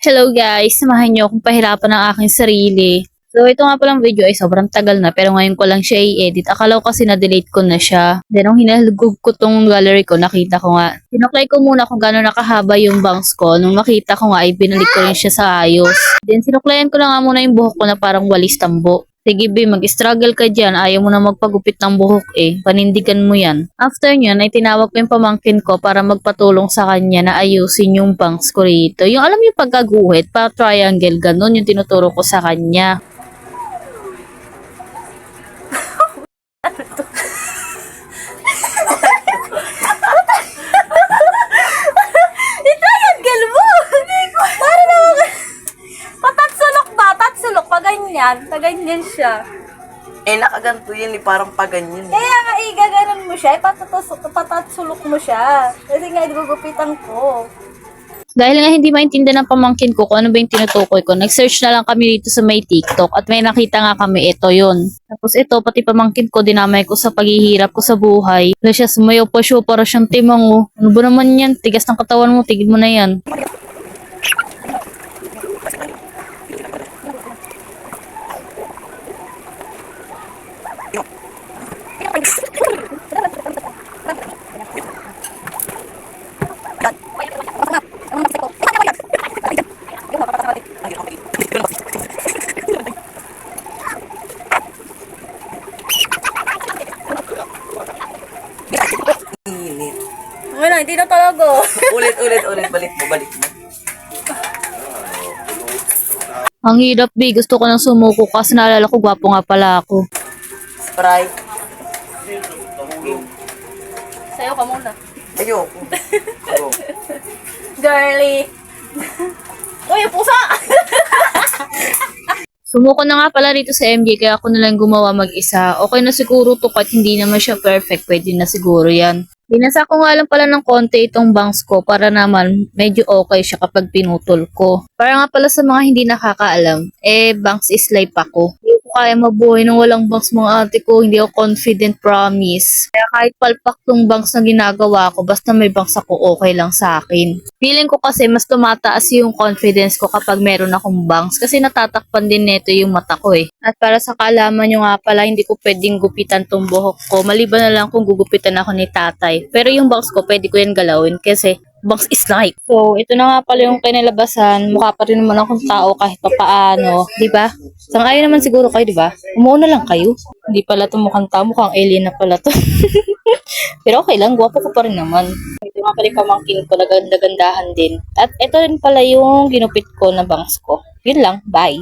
Hello guys, samahan niyo akong pahirapan ng aking sarili. So ito nga palang video ay sobrang tagal na pero ngayon ko lang siya i-edit. Akala ko kasi na-delete ko na siya. Then nung hinalugog ko tong gallery ko, nakita ko nga. Tinoklay ko muna kung gano'n nakahaba yung bangs ko. Nung makita ko nga ay binalik ko rin siya sa ayos. Then sinuklayan ko na nga muna yung buhok ko na parang walis tambo. Sige be, mag-struggle ka dyan. Ayaw mo na magpagupit ng buhok eh. Panindigan mo yan. After nyan, ay tinawag ko yung pamangkin ko para magpatulong sa kanya na ayusin yung bangs ko rito. Yung alam yung pagkaguhit, pa triangle, ganun yung tinuturo ko sa kanya. Triangle mo! Para naman, patatsulok ba? Tatsulok, paganyan siya. Eh, nakaganto yan eh, parang paganyan. Kaya nga, gaganon mo siya, patatsulok mo siya. Kasi nga, igugupitan ko. Dahil nga hindi maintindihan ng pamangkin ko kung ano ba yung tinutukoy ko, nag-search na lang kami dito sa may TikTok at may nakita nga kami, ito yun. Tapos ito, pati pamangkin ko, dinamay ko sa paghihirap ko sa buhay. Wala siya, sumayaw pa siya, para siyang timang oh. Ano ba naman yan? Tigas ng katawan mo, tigil mo na yan. Init. Ano, hindi na talaga. Ulit, balik mo. Ang hirap, B. Gusto ko nang sumuko kasi naalala ko, gwapo nga pala ako. Sprite. Sayo ka muna. Ayoko. Go. Girly. Uy, pusa! Sumuko na nga pala dito sa MJ kaya ako na lang gumawa mag-isa. Okay na siguro to kahit hindi naman siya perfect. Pwede na siguro yan. Binasa ko nga lang pala ng konti itong bangs ko para naman medyo okay siya kapag pinutol ko. Para nga pala sa mga hindi nakakaalam, bangs is life ako. Hindi ko kaya mabuhay nang walang bangs mga ate ko. Hindi ako confident, promise. Kaya kahit palpak tong bangs na ginagawa ko, basta may bangs ako, okay lang sa akin. Feeling ko kasi mas tumataas yung confidence ko kapag meron akong bangs kasi natatakpan din neto yung mata ko eh. At para sa kaalaman nyo nga pala, hindi ko pwedeng gupitan tong buhok ko. Maliban na lang kung gugupitan ako ni tatay. Pero yung bangs ko, pwede ko yan galawin kasi bangs is life. So, ito na nga pala yung kinalabasan. Mukha pa rin naman akong tao kahit papaano. Diba? Sang-ayon naman siguro kayo, diba? Umuuna lang kayo. Hindi pala ito mukhang tao. Mukhang alien na pala to. Pero okay lang, gwapo ko pa rin naman. Ito nga pala yung pamangkin ko, naganda-gandahan din. At ito rin pala yung ginupit ko na bangs ko. Yun lang, bye!